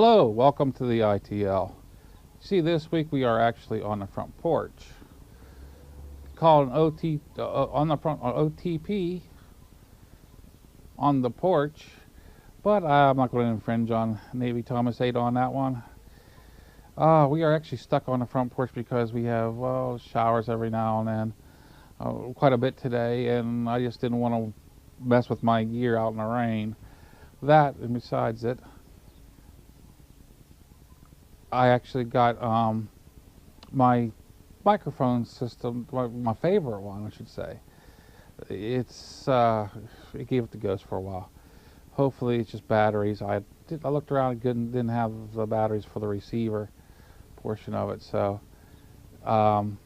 Hello, welcome to the ITL. See, this week we are actually on the front porch. Called an on the front OTP on the porch, but I'm not going to infringe on Navy Thomas 8 on that one. We are actually stuck on the front porch because we have showers every now and then, quite a bit today, and I just didn't want to mess with my gear out in the rain. That, and besides it, I actually got my microphone system, my favorite one, I should say. It gave it the ghost for a while. Hopefully it's just batteries. I looked around and didn't have the batteries for the receiver portion of it, so I'll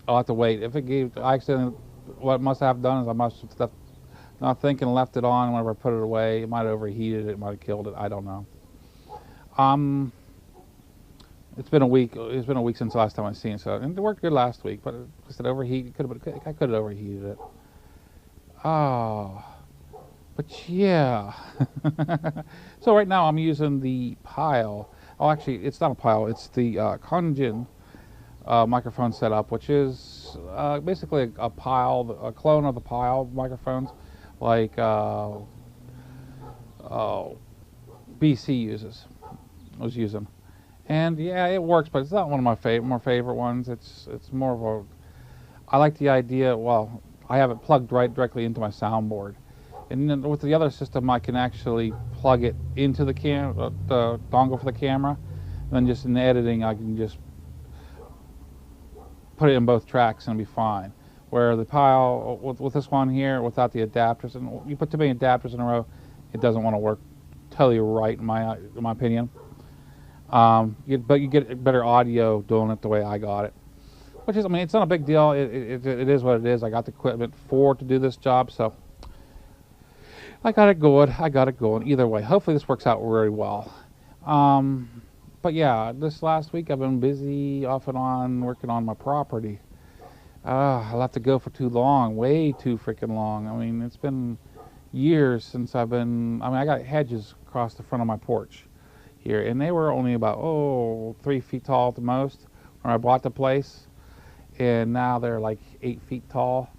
have to wait. If it gave, I accidentally, what I must have done is I must have left, not thinking, left it on. Whenever I put it away, it might have overheated it, it might have killed it, I don't know. It's been a week. It's been a week since the last time I've seen it, so and it worked good last week. But just it overheat. I could have overheated it. Oh, but yeah. So right now I'm using the Pyle. Oh, actually, it's not a Pyle. It's the Conjun microphone setup, which is basically a Pyle, a clone of the Pyle microphones, like BC was using. And yeah, it works, but it's not one of my more favorite ones. It's more of a, I like the idea, well, I have it plugged directly into my soundboard. And then with the other system, I can actually plug it into the dongle for the camera. And then just in editing, I can just put it in both tracks and it'll be fine. Where the Pyle, with this one here, without the adapters, and you put too many adapters in a row, it doesn't want to work totally right, in my opinion. But you get better audio doing it the way I got it, which is, I mean, it's not a big deal. It is what it is. I got the equipment to do this job, so I got it going. Either way, hopefully this works out very well. But yeah, this last week I've been busy off and on working on my property. I'll have to go for too long, way too freaking long. I mean, it's been years since I got hedges across the front of my porch here, and they were only about 3 feet tall at the most when I bought the place, and now they're like 8 feet tall.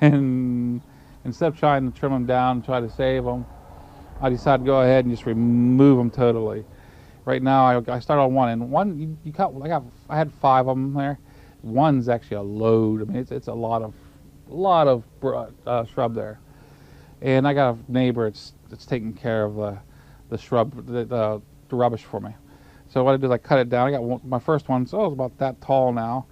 And instead of trying to trim them down and try to save them, I decided to go ahead and just remove them totally. Right now I started on one, and one I had 5 of them there. One's actually a load. I mean, it's a lot of shrub there, and I got a neighbor that's taking care of the shrub, the rubbish for me. So what I did is I cut it down. I got my first one, so it's about that tall now.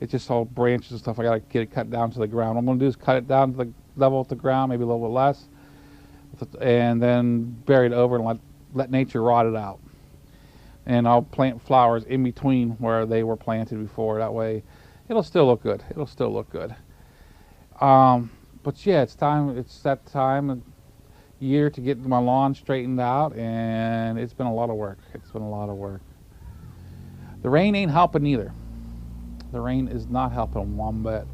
It's just all branches and stuff. I got to get it cut down to the ground. What I'm going to do is cut it down to the level of the ground, maybe a little bit less, and then bury it over and let nature rot it out. And I'll plant flowers in between where they were planted before. That way, it'll still look good. But yeah, it's that time of year to get my lawn straightened out, and it's been a lot of work. The rain ain't helping either. The rain is not helping one bit.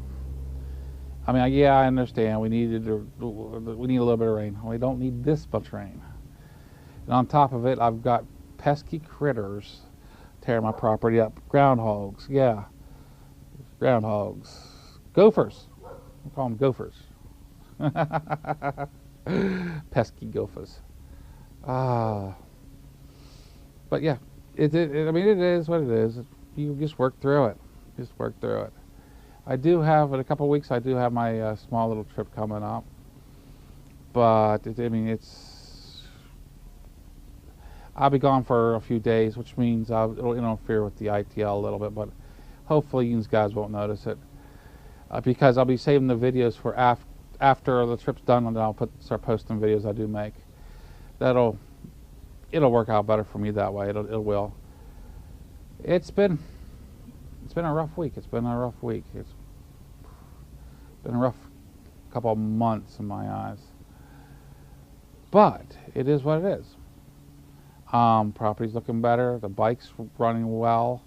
I mean, yeah, I understand we need a little bit of rain. We don't need this much rain. And on top of it, I've got pesky critters tearing my property up. Groundhogs, yeah. Groundhogs. Gophers. I call them gophers. Pesky gophers. But yeah, I mean, it is what it is. You just work through it. I do have, in a couple of weeks, I do have my small little trip coming up. But, I'll be gone for a few days, which means it'll interfere with the ITL a little bit, but hopefully you guys won't notice it. Because I'll be saving the videos for after the trip's done, and then I'll start posting videos I do make. It'll work out better for me that way. It will. It's been a rough week. It's been a rough couple of months in my eyes. But it is what it is. Property's looking better. The bike's running well.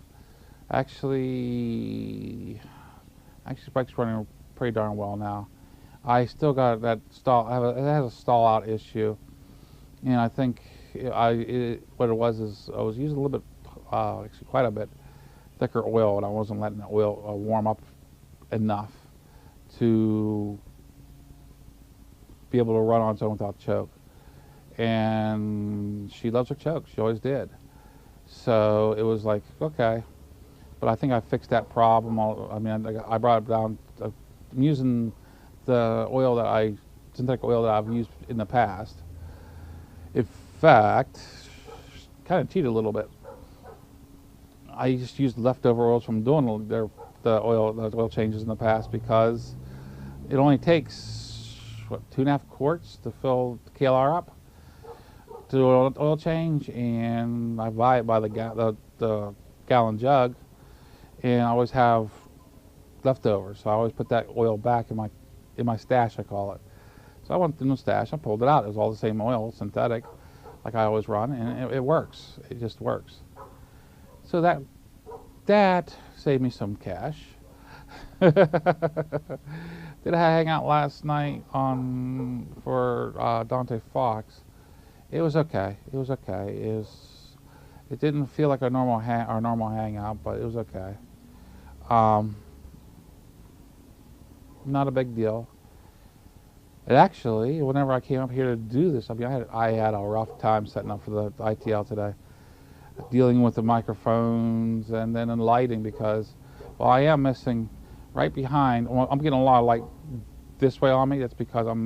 Actually, the bike's running pretty darn well now. I still got that stall. It has a stall out issue, and I think what it was is I was using a little bit, actually quite a bit thicker oil, and I wasn't letting the oil warm up enough to be able to run on its own without choke. And she loves her choke. She always did. So it was like, okay. But I think I fixed that problem. I mean, I brought it down. I'm using the synthetic oil that I've used in the past. In fact, kind of cheated a little bit. I just used leftover oils from doing the oil changes in the past, because it only takes, what, 2.5 quarts to fill the KLR up to do an oil change, and I buy it by the gallon jug, and I always have leftovers, so I always put that oil back in my stash, I call it. So I went through the stash, I pulled it out. It was all the same oil, synthetic, like I always run, and it works. It just works. So that saved me some cash. Did I hang out last night for Dante Fox? It was okay. It was okay. It didn't feel like our normal hangout, but it was okay. Not a big deal. It actually, whenever I came up here to do this, I mean, I had a rough time setting up for the ITL today, dealing with the microphones and then the lighting, because, well, I am missing right behind. Well, I'm getting a lot of light this way on me. That's because I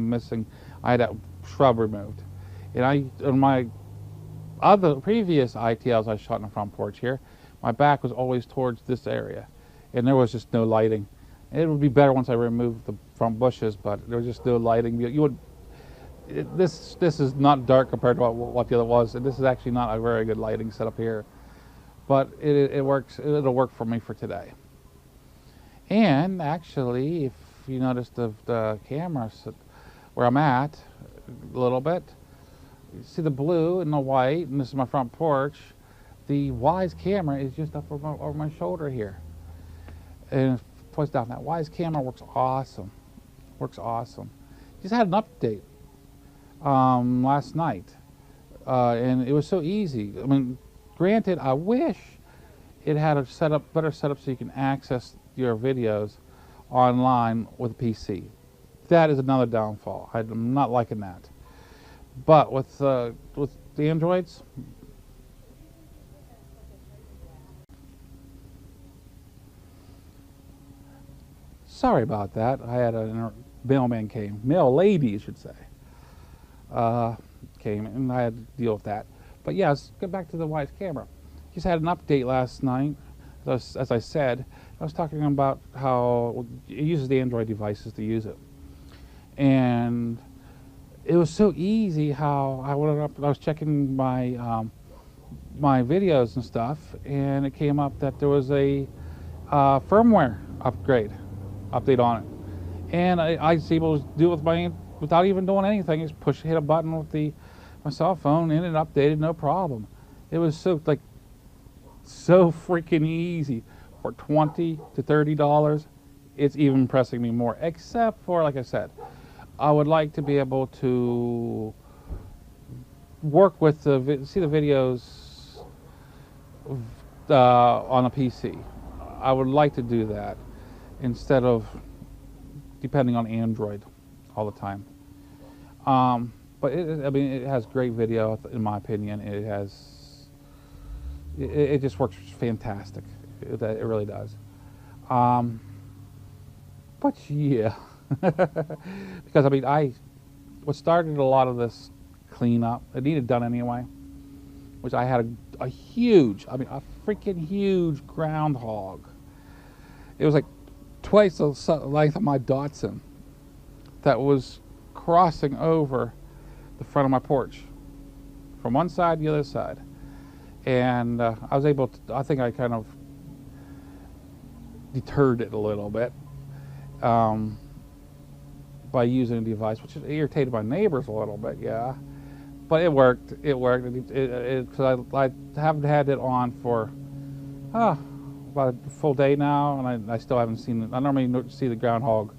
had that shrub removed. And on my other previous ITLs I shot in the front porch here, my back was always towards this area, and there was just no lighting. It would be better once I removed the front bushes, but there was just no lighting. This is not dark compared to what the other was, and this is actually not a very good lighting setup here. But it works. It'll work for me for today. And actually, if you notice the camera where I'm at a little bit, you see the blue and the white, and this is my front porch. The Wise camera is just up over my shoulder here, and it points down. That Wise camera works awesome. Works awesome. Just had an update last night, and it was so easy. I mean, granted, I wish it had a better setup so you can access your videos online with a PC. That is another downfall. I'm not liking that. But with the Androids, sorry about that. I had a mailman came, mail lady, you should say, came, and I had to deal with that. But yeah, let's get back to the Wise camera. Just had an update last night. As I said, I was talking about how it uses the Android devices to use it, and it was so easy how I was checking my my videos and stuff, and it came up that there was a firmware update on it, and I was able to do it without even doing anything. Just hit a button with my cell phone, and it updated, no problem. It was so freaking easy. For $20 to $30, it's even impressing me more. Except for, like I said, I would like to be able to work with see the videos on a PC. I would like to do that instead of depending on Android all the time. But I mean, it has great video, in my opinion. It just works fantastic. It really does. But yeah, because I mean, what started a lot of this cleanup, it needed done anyway, which I had a freaking huge groundhog. It was like twice the length of my Datsun that was crossing over the front of my porch from one side to the other side. And I was able to, I think I kind of deterred it a little bit by using a device, which irritated my neighbors a little bit, yeah. But it worked. It worked. Because I haven't had it on for about a full day now, and I still haven't seen it. I normally see the groundhog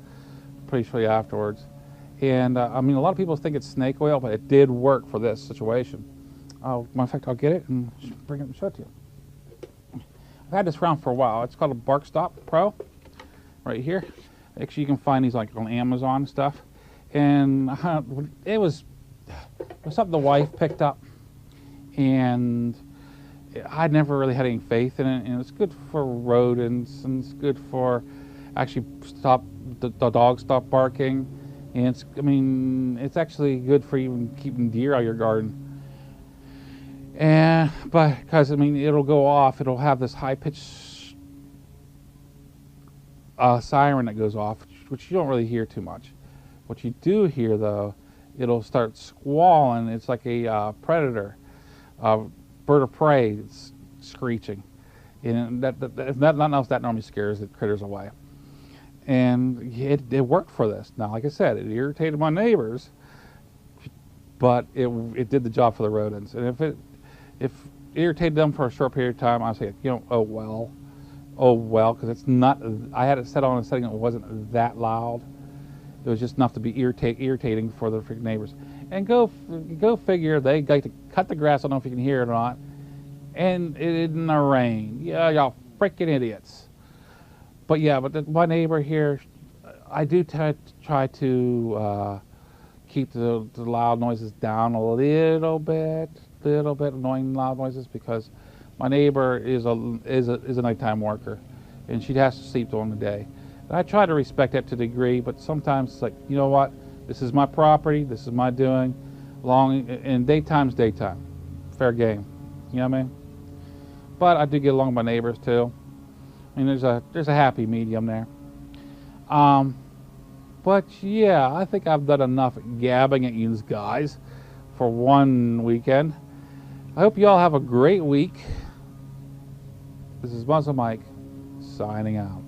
pretty shortly afterwards. And I mean, a lot of people think it's snake oil, but it did work for this situation. Matter of fact, I'll get it and bring it and show it to you. I've had this around for a while. It's called a Bark Stop Pro, right here. Actually, you can find these like on Amazon and stuff. And it was something the wife picked up, and I'd never really had any faith in it. And it's good for rodents, and it's good for actually stop the dogs stop barking. And it's actually good for even keeping deer out of your garden. And because it'll go off, it'll have this high-pitched siren that goes off, which you don't really hear too much. What you do hear, though, it'll start squalling. It's like a predator, bird of prey, it's screeching, and nothing else that normally scares the critters away. And it worked for this. Now, like I said, it irritated my neighbors, but it did the job for the rodents. And if it irritated them for a short period of time, I say, oh well, because it's not. I had it set on a setting that wasn't that loud. It was just enough to be irritating for the freaking neighbors. And go figure, they like to cut the grass. I don't know if you can hear it or not. And it in the rain. Yeah, y'all freaking idiots. But yeah, my neighbor here, I do try to keep the loud noises down a little bit, annoying loud noises, because my neighbor is a nighttime worker, and she has to sleep during the day. And I try to respect that to a degree, but sometimes it's like, you know what? This is my property. This is my doing. And daytime's daytime. Fair game. You know what I mean? But I do get along with my neighbors too. There's a happy medium there. But yeah, I think I've done enough gabbing at you guys for one weekend. I hope you all have a great week. This is MuzzleMike signing out.